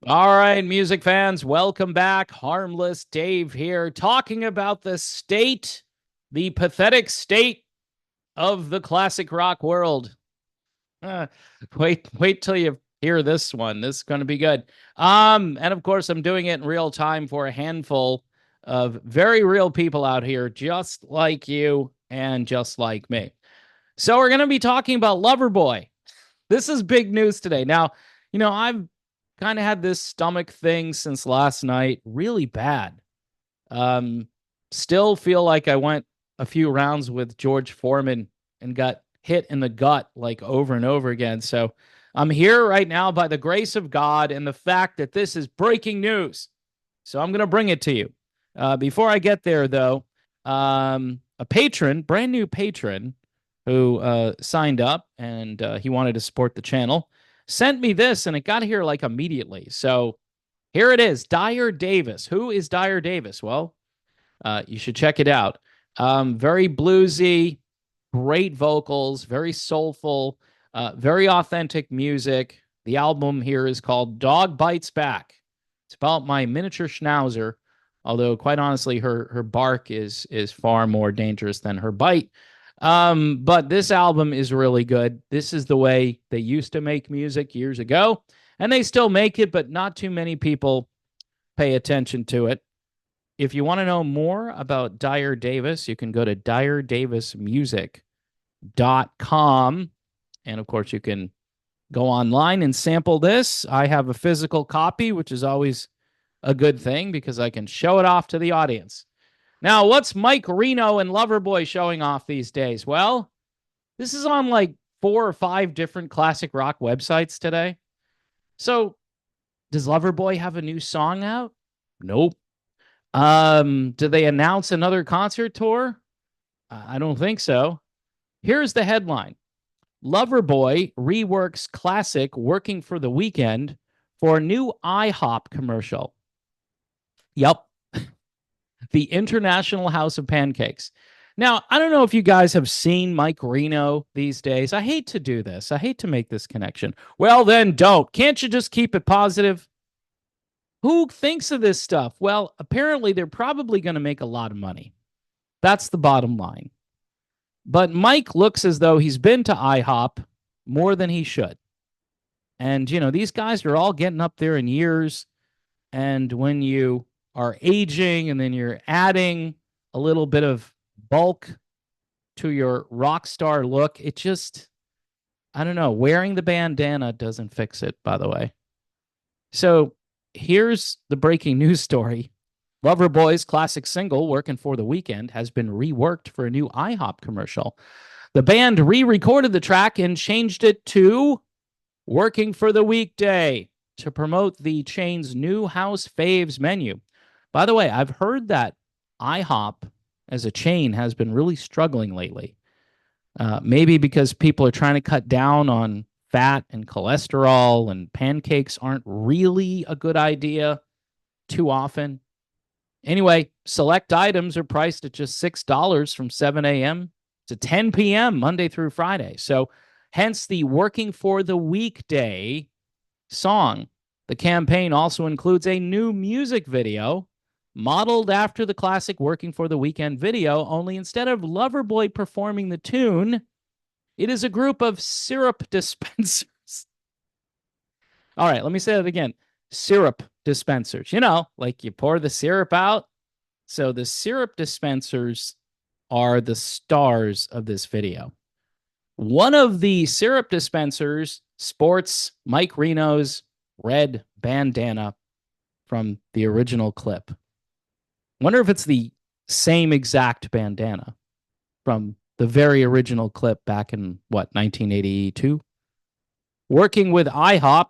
All right, music fans, welcome back. Harmless Dave here, talking about the pathetic state of the classic rock world. Uh, wait till you hear this one. This is going to be good. And of course, I'm doing it in real time for a handful of very real people out here, just like you and just like me. So we're going to be talking about Loverboy. This is big news today. Now, I've kind of had this stomach thing since last night, really bad. Um, Still feel like I went a few rounds with George Foreman and got hit in the gut like over and over again. So I'm here right now by the grace of God and the fact that this is breaking news. So I'm going to bring it to you. Before I get there, though, a patron, brand new patron, who signed up and he wanted to support the channel, sent me this and it got here like immediately. So here it is. Dyer Davis. Who is Dyer Davis? Well, you should check it out. Very bluesy, great vocals, very soulful, very authentic music. The album here is called Dog Bites Back. It's about my miniature schnauzer, although quite honestly, her bark is far more dangerous than her bite. But this album is really good. This is the way they used to make music years ago, and they still make it, but not too many people pay attention to it. If you want to know more about Dyer Davis, you can go to dyerdavismusic.com. And of course, you can go online and sample this. I have a physical copy, which is always a good thing because I can show it off to the audience. Now, what's Mike Reno and Loverboy showing off these days? Well, this is on like 4 or 5 different classic rock websites today. So, does Loverboy have a new song out? Nope. Did they announce another concert tour? I don't think so. Here's the headline. Loverboy reworks classic Working for the Weekend for a new IHOP commercial. Yep. The International House of Pancakes. Now, I don't know if you guys have seen Mike Reno these days. I hate to do this. I hate to make this connection. Well, then don't. Can't you just keep it positive? Who thinks of this stuff? Well, apparently they're probably going to make a lot of money. That's the bottom line. But Mike looks as though he's been to IHOP more than he should. And, these guys are all getting up there in years. And when you are aging and then you're adding a little bit of bulk to your rock star look, it just, I don't know, wearing the bandana doesn't fix it, by the way. So here's the breaking news story. Loverboy's classic single, Working for the Weekend, has been reworked for a new IHOP commercial. The band re-recorded the track and changed it to Working for the Weekday to promote the chain's new House Faves menu. By the way, I've heard that IHOP as a chain has been really struggling lately. Maybe because people are trying to cut down on fat and cholesterol, and pancakes aren't really a good idea too often. Anyway, select items are priced at just $6 from 7 a.m. to 10 p.m. Monday through Friday. So hence the Working for the Weekday song. The campaign also includes a new music video modeled after the classic Working for the Weekend video, only instead of Loverboy performing the tune, it is a group of syrup dispensers. All right, let me say that again. Syrup dispensers. Like you pour the syrup out. So the syrup dispensers are the stars of this video. One of the syrup dispensers sports Mike Reno's red bandana from the original clip. Wonder if it's the same exact bandana from the very original clip back in, 1982? Working with IHOP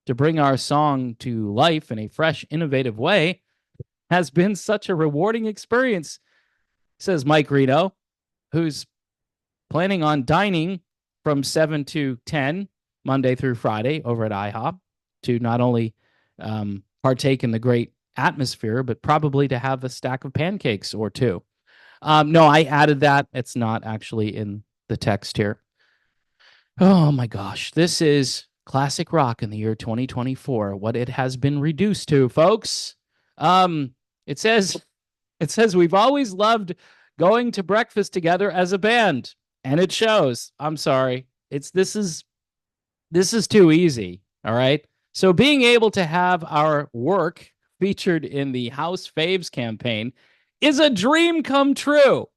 to bring our song to life in a fresh, innovative way has been such a rewarding experience, says Mike Reno, who's planning on dining from 7 to 10 Monday through Friday over at IHOP to not only partake in the great atmosphere, but probably to have a stack of pancakes or two. No, I added that. It's not actually in the text here. Oh my gosh. This is classic rock in the year 2024, what it has been reduced to, folks. Um, it says it says we've always loved going to breakfast together as a band, and it shows. I'm sorry. It's this is too easy. All right. So being able to have our work featured in the House Faves campaign is a dream come true.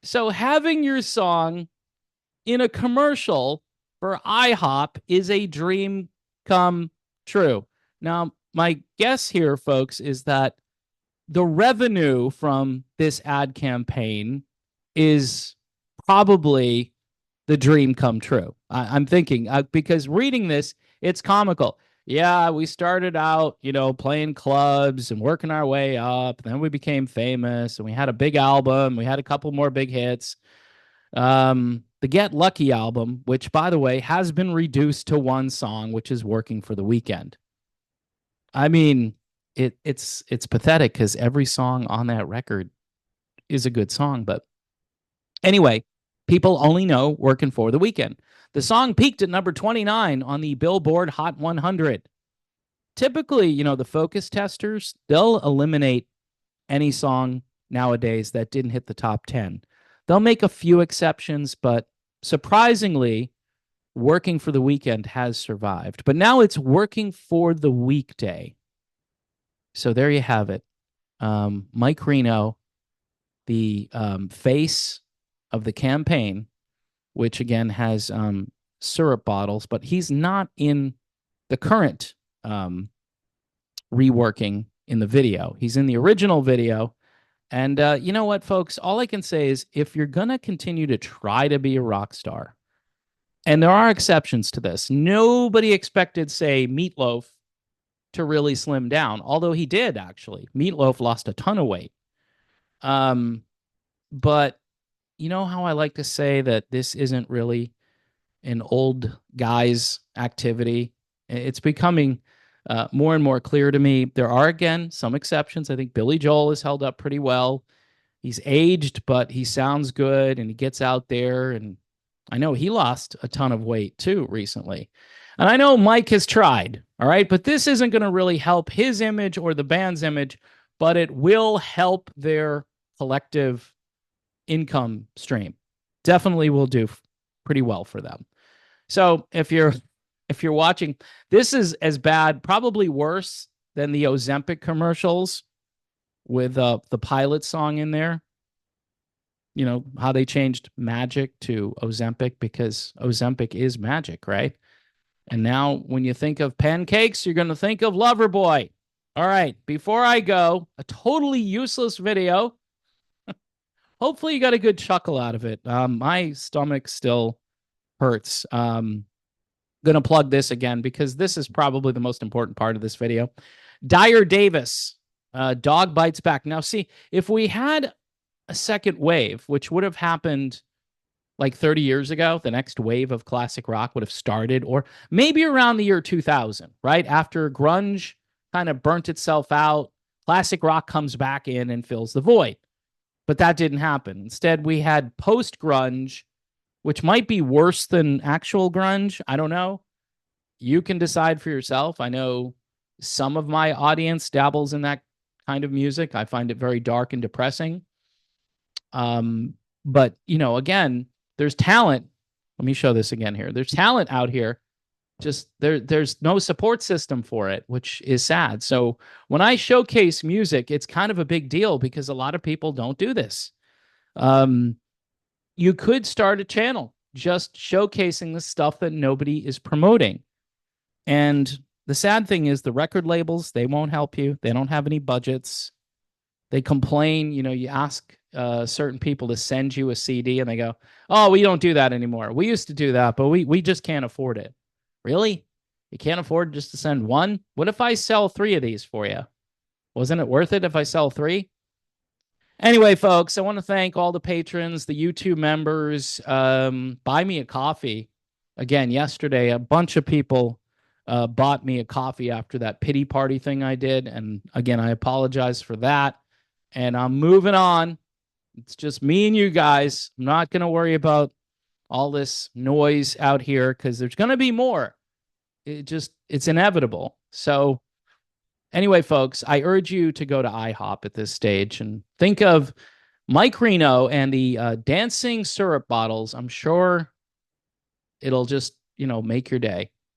So having your song in a commercial for IHOP is a dream come true. Now, my guess here, folks, is that the revenue from this ad campaign is probably the dream come true. I'm thinking because reading this, it's comical. Yeah, we started out, playing clubs and working our way up. Then we became famous and we had a big album. We had a couple more big hits. The Get Lucky album, which by the way has been reduced to one song, which is Working for the Weekend. I mean, it's pathetic because every song on that record is a good song, but anyway, people only know Working for the Weekend. The song peaked at number 29 on the Billboard Hot 100. Typically, the focus testers, they'll eliminate any song nowadays that didn't hit the top 10. They'll make a few exceptions, but surprisingly, Working for the Weekend has survived. But now it's Working for the Weekday. So there you have it. Mike Reno, the face of the campaign, which again has syrup bottles, but he's not in the current reworking in the video. He's in the original video. And you know what, folks? All I can say is if you're going to continue to try to be a rock star, and there are exceptions to this, nobody expected, say, Meatloaf to really slim down, although he did, actually. Meatloaf lost a ton of weight. But you know how I like to say that this isn't really an old guy's activity? It's becoming more and more clear to me. There are, again, some exceptions. I think Billy Joel has held up pretty well. He's aged, but he sounds good and he gets out there. And I know he lost a ton of weight too recently. And I know Mike has tried, all right, but this isn't going to really help his image or the band's image, but it will help their collective income stream. Definitely will do pretty well for them. So if you're watching, this is as bad, probably worse than the Ozempic commercials with the Pilot song in there. You know, how they changed magic to Ozempic because Ozempic is magic, right? And now when you think of Pancakes, you're going to think of Loverboy. All right, before I go, a totally useless video. Hopefully you got a good chuckle out of it. My stomach still hurts. Going to plug this again because this is probably the most important part of this video. Dyer Davis, Dog Bites Back. Now, see, if we had a second wave, which would have happened like 30 years ago, the next wave of classic rock would have started, or maybe around the year 2000, right? After grunge kind of burnt itself out, classic rock comes back in and fills the void. But that didn't happen. Instead, we had post-grunge, which might be worse than actual grunge. I don't know. You can decide for yourself. I know some of my audience dabbles in that kind of music. I find it very dark and depressing. But, you know, again, there's talent. Let me show this again here. There's talent out here. Just there's no support system for it, which is sad. So when I showcase music, it's kind of a big deal because a lot of people don't do this. You could start a channel just showcasing the stuff that nobody is promoting. And the sad thing is the record labels, they won't help you. They don't have any budgets. They complain, you know, you ask certain people to send you a CD and they go, oh, we don't do that anymore. We used to do that, but we just can't afford it. Really? You can't afford just to send one? What if I sell 3 of these for you? Wasn't it worth it if I sell 3? Anyway, folks, I want to thank all the patrons, the YouTube members. Buy me a coffee. Again, yesterday, a bunch of people bought me a coffee after that pity party thing I did. And again, I apologize for that. And I'm moving on. It's just me and you guys. I'm not going to worry about all this noise out here because there's going to be more. it's inevitable. So anyway, folks, I urge you to go to IHOP at this stage and think of Mike Reno and the dancing syrup bottles. I'm sure it'll just, make your day.